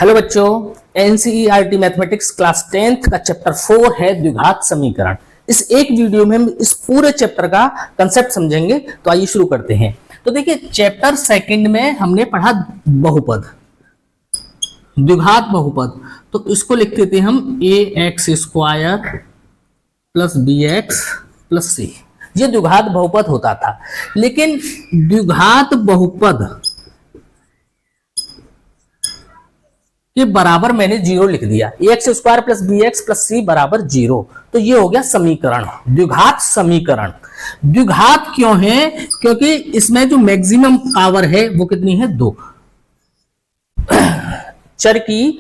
Hello बच्चों, NCERT mathematics class 10th का chapter 4 है द्विघात समीकरण। इस एक वीडियो में हम इस पूरे चैप्टर का कंसेप्ट समझेंगे। तो आइए शुरू करते हैं। तो देखिए, चैप्टर सेकंड में हमने पढ़ा बहुपद, द्विघात बहुपद। तो इसको लिख देते हम A X square plus B x plus C. ये द्विघात बहुपद होता था, लेकिन द्विघात बहुपद के बराबर मैंने जीरो लिख दिया। X square plus B x plus C बराबर जीरो। तो ये हो गया समीकरण, द्विघात समीकरण। द्विघात क्यों है? क्योंकि इसमें जो मैक्सिमम पावर है वो कितनी है? 2। चर की,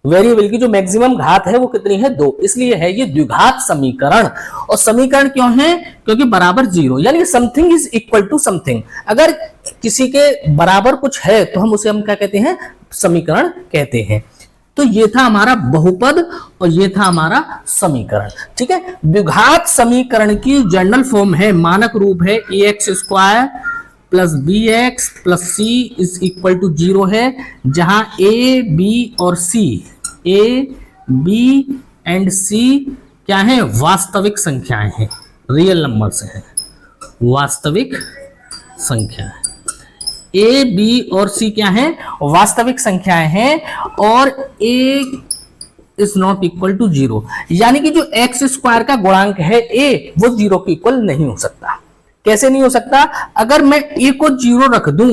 वेरिएबल की जो मैक्सिमम घात है वो कितनी है? 2। इसलिए है ये द्विघात समीकरण। और समीकरण क्यों है? क्योंकि बराबर जीरो, यानी something is equal to something. अगर किसी के बराबर कुछ है तो हम उसे क्या कहते हैं? समीकरण कहते हैं। तो ये था हमारा बहुपद और ये था हमारा समीकरण। ठीक है, द्विघात समीकरण की जनरल फॉर्म है, मानक रूप है A X square plus B x plus C is equal to zero है, जहां ए बी और सी, ए बी एंड सी क्या है? वास्तविक संख्याएं हैं, रियल नंबर्स हैं, वास्तविक संख्या है। ए बी और सी क्या है? वास्तविक संख्याएं हैं। और A is not equal to zero, यानी कि जो एक्स स्क्वायर का गुणांक है ए, वो जीरो के इक्वल नहीं हो सकता। कैसे नहीं हो सकता? अगर मैं ए को जीरो रख दूं,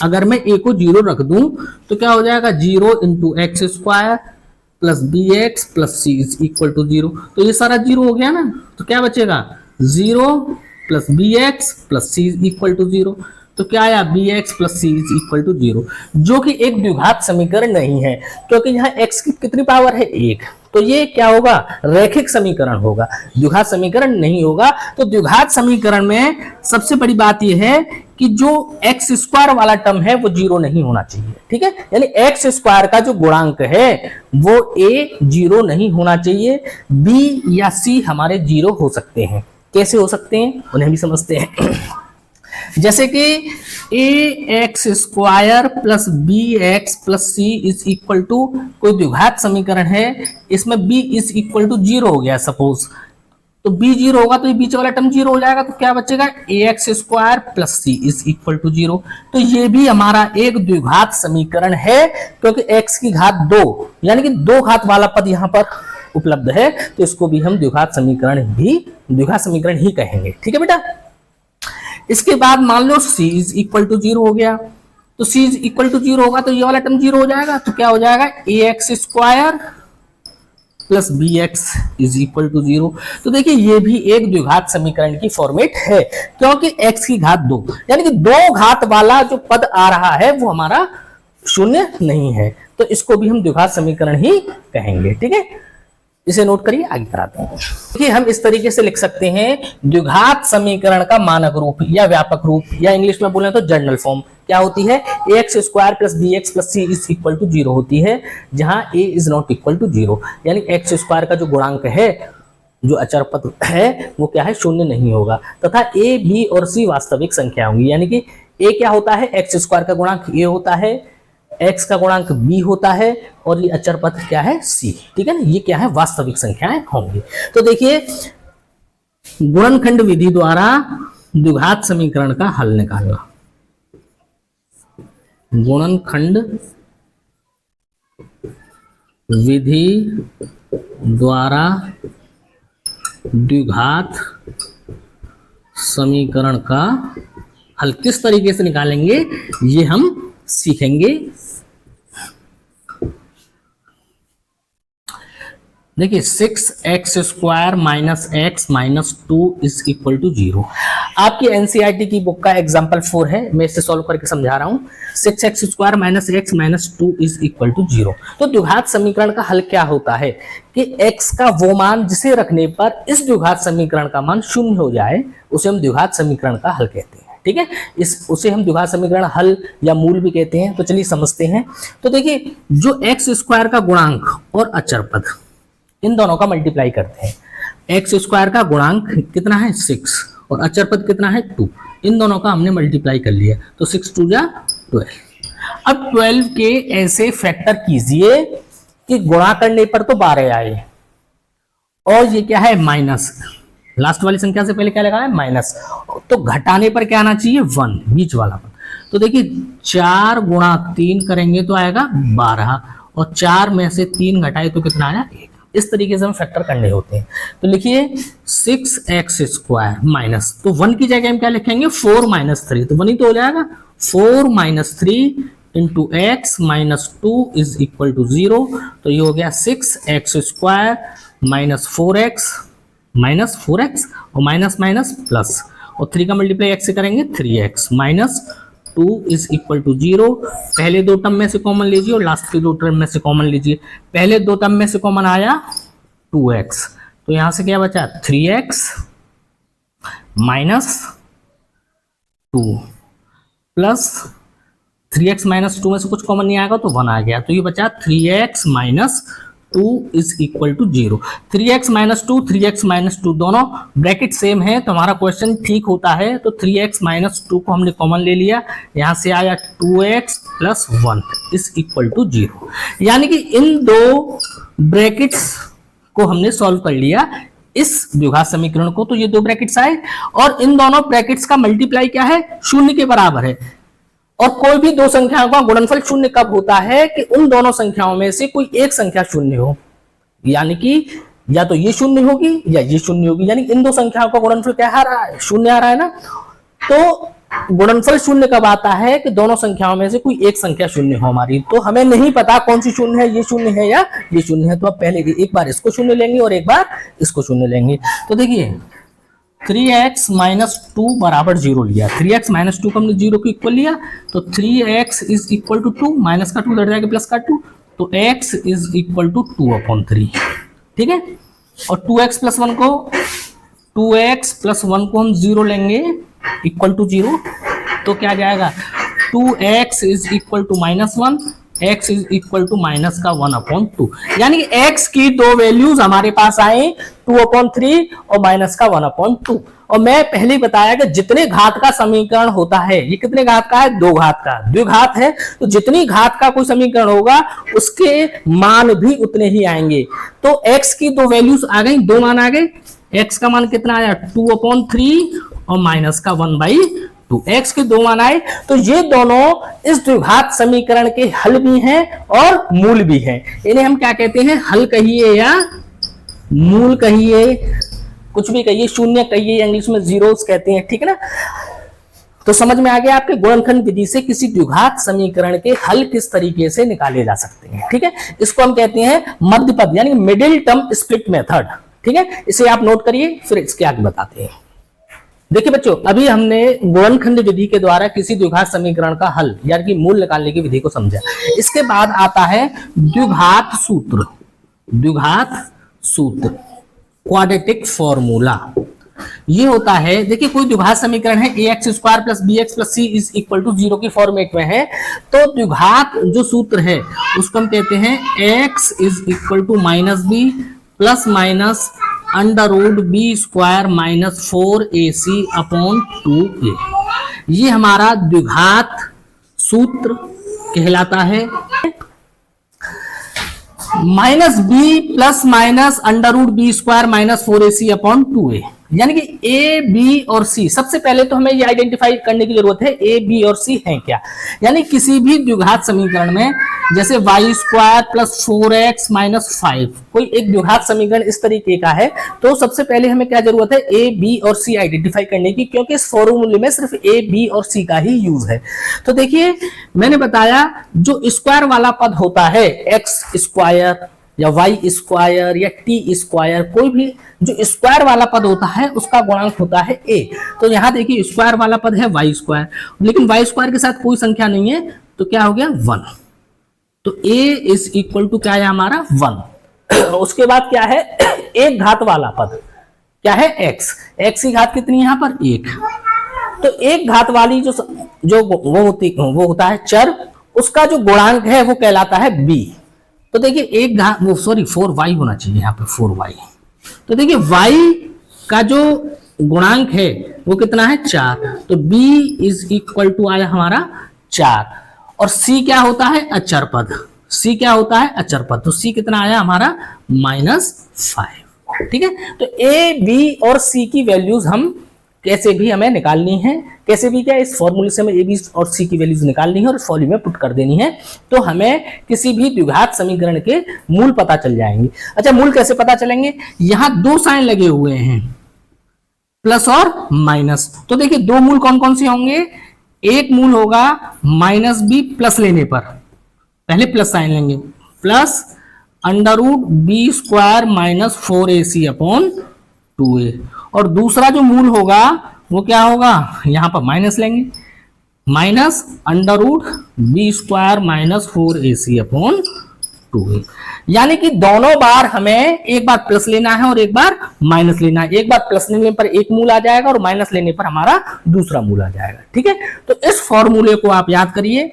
अगर मैं ए को जीरो रख दूं तो क्या हो जाएगा? Zero into x square plus B x plus C is equal to zero. तो ये सारा जीरो हो गया ना, तो क्या बचेगा? Zero plus B x plus C is equal to zero. तो क्या आया? B x plus C is equal to zero, जो कि एक द्विघात समीकरण नहीं है, क्योंकि यहाँ एक्स की कितनी पावर है? 1। तो ये क्या होगा? रैखिक समीकरण होगा, द्विघात समीकरण नहीं होगा। तो द्विघात समीकरण में सबसे बड़ी बात यह है कि जो एक्स स्क्वायर वाला टर्म है वो जीरो नहीं होना चाहिए। ठीक है, यानी एक्स स्क्वायर का जो गुणांक है वो ए जीरो नहीं होना चाहिए। बी या सी हमारे जीरो हो सकते हैं। कैसे हो सकते हैं उन्हें भी समझते हैं। जैसे कि A X square plus B x plus C is equal to कोई द्विघात समीकरण है, इसमें B is equal to zero हो गया सपोज। तो बी जीरो होगा तो ये बीच वाला टर्म जीरो हो जाएगा। तो क्या बचेगा? A X square plus C is equal to zero. तो ये भी हमारा एक द्विघात समीकरण है, क्योंकि एक्स की घात 2, यानी कि 2 घात वाला पद यहाँ पर उपलब्ध है। तो इसको भी हम द्विघात समीकरण ही कहेंगे। ठीक है बेटा। इसके बाद मान लो c is equal to zero हो गया। तो c is equal to zero होगा तो ये वाला टर्म जीरो हो जाएगा। तो क्या हो जाएगा? A X square plus B X is equal to zero. तो देखिए, ये भी एक द्विघात समीकरण की फॉर्मेट है, क्योंकि x की घात 2, यानी कि 2 घात वाला जो पद आ रहा है वो हमारा शून्य नहीं है। तो इसको भी हम द्विघात समीकरण ही कहेंगे। ठीक है, इसे नोट करिए, आगे कराते हैं। देखिए, हम इस तरीके से लिख सकते हैं द्विघात समीकरण का मानक रूप या व्यापक रूप, या इंग्लिश में बोले तो जनरल फॉर्म क्या होती है? A X square plus B x plus C is equal to zero होती है, जहां A is not equal to zero, यानी एक्स स्क्वायर का जो गुणांक है, जो अचर पद है, वो क्या है? शून्य नहीं होगा। तथा ए बी और सी वास्तविक संख्या होंगी, यानी कि ए क्या होता है? एक्स स्क्वायर का गुणांक ए होता है, x का गुणांक b होता है, और ये अचर पद क्या है? c। ठीक है ना, ये क्या है? वास्तविक संख्याएं होंगी। तो देखिए, गुणनखंड विधि द्वारा द्विघात समीकरण का हल निकालना। गुणनखंड विधि द्वारा द्विघात समीकरण का हल किस तरीके से निकालेंगे ये हम सीखेंगे। देखिए, 6x square minus x minus 2 is equal to zero. आपकी एनसीईआरटी की बुक का एग्जाम्पल 4 है, मैं इसे सॉल्व करके समझा रहा हूं। 6x square minus x minus 2 is equal to zero. तो द्विघात समीकरण का हल क्या होता है कि x का वो मान जिसे रखने पर इस द्विघात समीकरण का मान शून्य हो जाए, उसे हम द्विघात समीकरण का हल कहते हैं। ठीक है, उसे हम द्विघात समीकरण हल या मूल भी कहते हैं। तो चलिए समझते हैं। तो देखिए, जो एक्स स्क्वायर का गुणांक और अचर पद, इन दोनों का मल्टीप्लाई करते हैं। एक्स स्क्वायर का गुणांक कितना है? 6, और अचर पद कितना है? 2। इन दोनों का हमने मल्टीप्लाई कर लिया, तो 6 2 जा 12। अब 12 के ऐसे फैक्टर कीजिए कि गुणा करने पर तो 12 आए, और ये क्या है माइनस, लास्ट वाली संख्या से पहले क्या लगा है माइनस, तो घटाने पर क्या आना चाहिए 1, बीच वाला 1। तो देखिए 4 गुणा 3 करेंगे तो आएगा 12, और 4 में से 3 घटाए तो कितना आया 1। इस तरीके से हम फैक्टर करने होते हैं। तो लिखिए 6x² माइनस, तो 1 की जगह हम क्या लिखेंगे 4 - 3, तो 1 ही तो हो जाएगा। 4 - 3 into x minus 2 is equal to 0, तो ये हो गया 6x² माइनस 4x और माइनस माइनस प्लस, और 3 का मल्टीप्लाई x से करेंगे 3x minus 2 is equal to 0। पहले दो टर्म में से कॉमन लीजिए और लास्ट के दो टर्म में से कॉमन लीजिए। पहले दो टर्म में से कॉमन आया 2x, तो यहां से क्या बचा 3x minus 2 plus 3x minus 2 में से कुछ कॉमन नहीं आएगा तो 1 आ गया, तो ये बचा 3x minus 2 is equal to 0। 3x minus 2, 3x minus 2 दोनों ब्रैकेट सेम है, तो हमारा क्वेश्चन ठीक होता है। तो 3x माइनस 2 को हमने कॉमन ले लिया, यहां से आया 2x plus 1 is equal to 0। यानी कि इन दो ब्रैकेट्स को हमने सॉल्व कर लिया इस द्विघात समीकरण को, तो ये दो ब्रैकेट्स आए, और इन दोनों ब्रैकेट्स का मल्टीप्लाई क्या है 0 के बराबर है। और कोई भी दो संख्याओं का गुणनफल 0 कब होता है कि उन दोनों संख्याओं में से कोई एक संख्या 0 हो, यानी कि या तो ये 0 होगी या ये 0 होगी, यानी इन दो संख्याओं का गुणनफल क्या आ रहा है 0 आ रहा है ना। तो गुणनफल 0 कब आता है कि दोनों संख्याओं में से कोई एक संख्या 0 हो हमारी। तो हमें नहीं पता कौन सी 0 है, ये 0 है या ये 0 है, तो अब पहले एक बार इसको 0 लेंगे और एक बार इसको 0 लेंगे। तो देखिए 3x माइनस 2 बराबर 0 लिया, 3x माइनस 2 को हमने 0 को इक्वल लिया, तो 3x is equal to 2, minus का 2 लड़ जाएगा प्लस का 2, तो x इज इक्वल टू 2/3, ठीक है। और 2x प्लस 1 को 2x प्लस 1 को हम 0 लेंगे इक्वल टू 0, तो क्या जाएगा 2x is equal to -1, x is equal to minus का 1/2, यानी कि x की दो वैल्यूज हमारे पास आए 2/3 और माइनस का 1/2। और मैं पहले ही बताया कि जितने घात का समीकरण होता है, ये कितने घात का है 2 घात का, द्विघात है, तो जितनी घात का कोई समीकरण होगा उसके मान भी उतने ही आएंगे। तो x की दो वैल्यूज आ गई, दो मान आ गए, x का मान कितना आया 2/3 और माइनस का 1/2, x के दो मान आए। तो ये दोनों इस द्विघात समीकरण के हल भी हैं और मूल भी हैं। इन्हें हम क्या कहते हैं, हल कहिए या मूल कहिए, कुछ भी कहिए, शून्य कहिए, इंग्लिश में जीरोस कहते हैं, ठीक है ना। तो समझ में आ गया आपके गुणनखंड विधि से किसी द्विघात समीकरण के हल किस तरीके से निकाले जा सकते हैं, ठीक है। इसको हम कहते हैं मध्य पद यानी मिडिल टर्म स्प्लिट मेथड, ठीक है। इसे आप नोट करिए, फिर इसके आगे बताते हैं। देखिए बच्चों, अभी हमने गुणनखंड विधि के द्वारा किसी द्विघात समीकरण का हल यानी कि मूल निकालने की विधि को समझा। इसके बाद आता है द्विघात सूत्र, द्विघात सूत्र क्वाड्रेटिक फॉर्मूला। ये होता है, देखिए कोई द्विघात समीकरण है ax² plus bx plus c is equal to 0 की फॉर्मेट में है, तो द्विघात जो सूत्र है उसको हम कहते हैं x is equal to -b plus minus √b² minus 4ac/2a। ये हमारा द्विघात सूत्र कहलाता है। -b plus minus √b² minus 4ac/2a, यानी कि a, b और c, सबसे पहले तो हमें ये आइडेंटिफाई करने की जरूरत है a, b और c हैं क्या। यानी किसी भी द्विघात समीकरण में जैसे y² प्लस 4x माइनस 5, कोई एक द्विघात समीकरण इस तरीके का है, तो सबसे पहले हमें क्या जरूरत है a, b और c आइडेंटिफाई करने की, क्योंकि इस फॉर्मूले में सिर्फ a, b और c का ही यूज है। तो देखिए मैंने बताया जो स्क्वायर वाला पद होता है x² या y² या t², कोई भी जो स्क्वायर वाला पद होता है उसका गुणांक होता है a। तो यहाँ देखिए स्क्वायर वाला पद है y², लेकिन y² के साथ कोई संख्या नहीं है, तो क्या हो गया 1, तो a इज इक्वल टू क्या है हमारा 1। उसके बाद क्या है एक घात वाला पद, क्या है x की घात कितनी है यहाँ पर 1, तो एक घात वाली जो वो होता है चर, उसका जो गुणांक है वो कहलाता है b। तो देखिए एक घात, वो सॉरी 4y होना चाहिए यहाँ पे 4y। तो देखिए y का जो गुणांक है वो कितना है 4, तो b इज इक्वल टू आया हमारा 4। और c क्या होता है, अचर पद। c क्या होता है, अचर पद। तो c कितना आया हमारा -5। ठीक है, तो a, b और c की वैल्यूज हम कैसे भी हमें निकालनी है। कैसे भी क्या, इस फॉर्मूले से हमें a, b और c की वैल्यूज निकालनी है और इस फॉर्मूले में पुट कर देनी है, तो हमें किसी भी द्विघात समीकरण के मूल पता चल जाएंगे। अच्छा, मूल कैसे पता चलेंगे, यहां दो साइन लगे हुए हैं, प्लस और माइनस। तो देखिए दो मूल कौन कौन से होंगे, एक मूल होगा -b प्लस लेने पर, पहले प्लस साइन लेंगे, plus √b² - 4ac upon 2a। और दूसरा जो मूल होगा वो क्या होगा, यहां पर माइनस लेंगे, minus √b² - 4ac upon 2a। यानी कि दोनों बार हमें एक बार प्लस लेना है और एक बार माइनस लेना है। एक बार प्लस लेने पर एक मूल आ जाएगा और माइनस लेने पर हमारा दूसरा मूल आ जाएगा। ठीक है, तो इस फॉर्मूले को आप याद करिए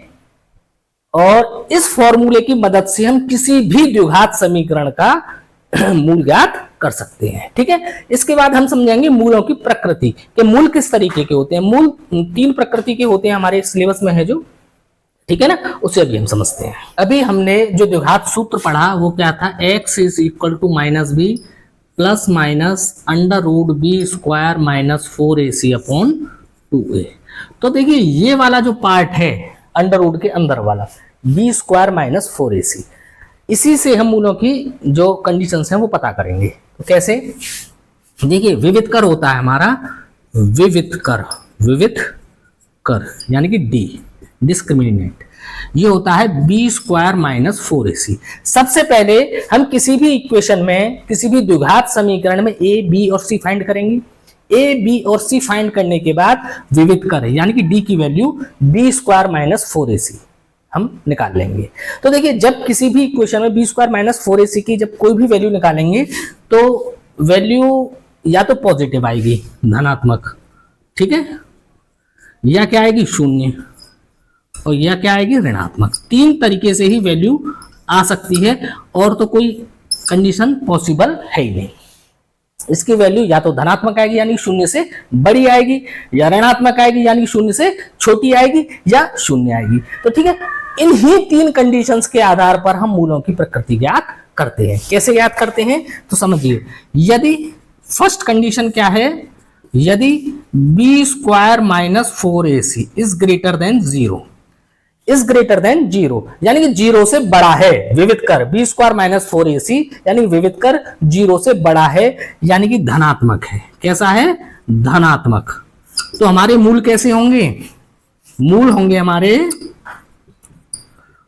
और इस फॉर्मूले की मदद से हम किसी भी द्विघात समीकरण का मूल ज्ञात कर सकते हैं। ठीक है, इसके बाद हम समझेंगे मूलों की प्रकृति के मूल किस तरीके के होते हैं। मूल 3 प्रकृति के होते हैं, हमारे सिलेबस में है जो, ठीक है ना, उसे अभी हम समझते हैं। अभी हमने जो द्विघात सूत्र पढ़ा वो क्या था, x = -b plus minus √b² - 4ac upon 2a। तो देखिए ये वाला जो पार्ट है अंडर रूट के अंदर वाला b² - 4ac, इसी से हम मूलों की जो कंडीशंस हैं वो पता करेंगे। तो कैसे, देखिए विवितकर होता है हमारा, विवितकर यानी कि d, डिस्क्रिमिनेंट, ये होता है b² - 4ac। सबसे पहले हम किसी भी इक्वेशन में, किसी भी द्विघात समीकरण में a, b और c फाइंड करेंगे। a, b और c फाइंड करने के बाद विवितकर यानी कि d की वैल्यू b² - 4ac हम निकाल लेंगे। तो देखिए जब किसी भी इक्वेशन में b² - 4ac की जब कोई भी वैल्यू निकालेंगे तो वैल्यू या तो पॉजिटिव आएगी, धनात्मक, ठीक है, या क्या आएगी, शून्य, और यह क्या आएगी, ऋणात्मक। 3 तरीके से ही वैल्यू आ सकती है और तो कोई कंडीशन पॉसिबल है ही नहीं। इसकी वैल्यू या तो धनात्मक आएगी यानी शून्य से बड़ी आएगी, या ऋणात्मक आएगी यानी शून्य से छोटी आएगी, या शून्य आएगी। तो ठीक है, इन्हीं 3 कंडीशंस के आधार पर हम मूलों की प्रकृति ज्ञात करते हैं। कैसे ज्ञात करते हैं तो समझिए, यदि फर्स्ट कंडीशन क्या है, यदि b² - 4ac is greater than 0, is greater than 0 यानी कि 0 से बड़ा है, विवितकर b² - 4ac यानी विवितकर 0 से बड़ा है यानी कि धनात्मक है। कैसा है, धनात्मक। तो हमारे मूल कैसे होंगे, मूल होंगे हमारे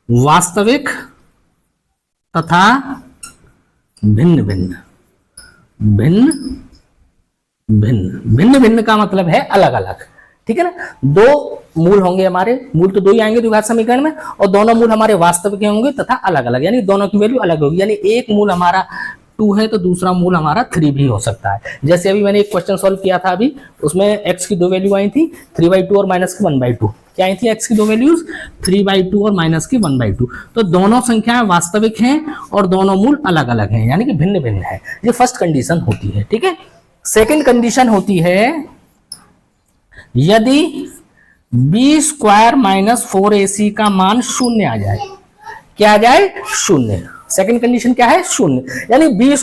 वास्तविक तथा भिन्न भिन्न। भिन्न भिन्न का मतलब है अलग अलग, ठीक है ना। 2 मूल होंगे हमारे, मूल तो 2 ही आएंगे द्विघात समीकरण में, और दोनों मूल हमारे वास्तविक होंगे तथा अलग अलग, यानी दोनों की वैल्यू अलग होगी। यानी एक मूल हमारा 2 है तो दूसरा मूल हमारा 3 भी हो सकता है। जैसे अभी मैंने एक क्वेश्चन सॉल्व किया था अभी, उसमें x की 2 वैल्यू आई थी, 3/2 और माइनस की 1/2। क्या आई थी x की 2 वैल्यूज, 3/2 और माइनस की 1/2। तो दोनों संख्याएं वास्तविक हैं और दोनों मूल अलग अलग हैं, यानी कि भिन्न भिन्न है। ये फर्स्ट कंडीशन होती है, ठीक है। सेकेंड कंडीशन होती है, यदि b² - 4ac का मान 0 आ जाए। क्या आ जाए, 0। सेकंड कंडीशन क्या है, 0। यानी b² -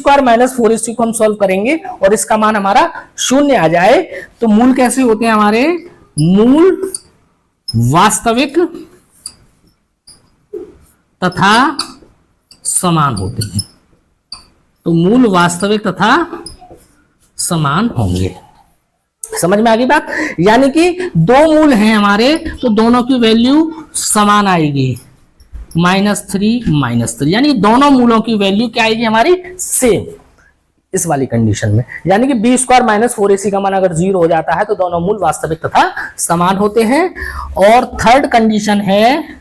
4ac को हम सॉल्व करेंगे और इसका मान हमारा 0 आ जाए तो मूल कैसे होते हैं हमारे, मूल वास्तविक तथा समान होते हैं। तो मूल वास्तविक तथा समान होंगे। समझ में आ गई बात, यानी कि 2 मूल हैं हमारे तो दोनों की वैल्यू समान आएगी, -3 यानी दोनों मूलों की वैल्यू क्या आएगी हमारी, सेम, इस वाली कंडीशन में। यानी कि b² - 4ac का मान अगर 0 हो जाता है तो दोनों मूल वास्तविक तथा समान होते हैं। और थर्ड कंडीशन है,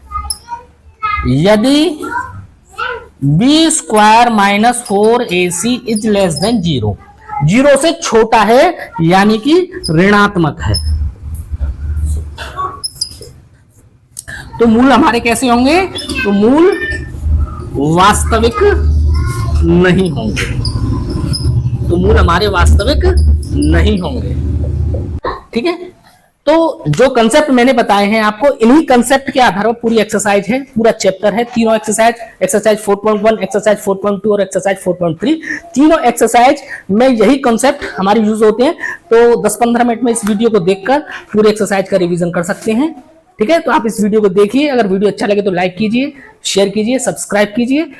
यदि b² - 4ac is less than 0, 0 से छोटा है यानी कि ऋणात्मक है, तो मूल हमारे कैसे होंगे, तो मूल वास्तविक नहीं होंगे, तो मूल हमारे वास्तविक नहीं होंगे, ठीक है। तो जो कंसेप्ट मैंने बताए हैं आपको, इन्हीं कंसेप्ट के आधार पर पूरी एक्सरसाइज है, पूरा चैप्टर है, तीनों एक्सरसाइज, एक्सरसाइज 4.1, एक्सरसाइज 4.2 और एक्सरसाइज 4.3, तीनों एक्सरसाइज में यही कंसेप्ट हमारे यूज होते हैं। तो 10-15 मिनट में इस वीडियो को देखकर पूरी एक्सरसाइज का रिवीजन कर सकते हैं। ठीक है, तो आप इस वीडियो को देखिए, अगर वीडियो अच्छा लगे तो लाइक कीजिए, शेयर कीजिए, सब्सक्राइब कीजिए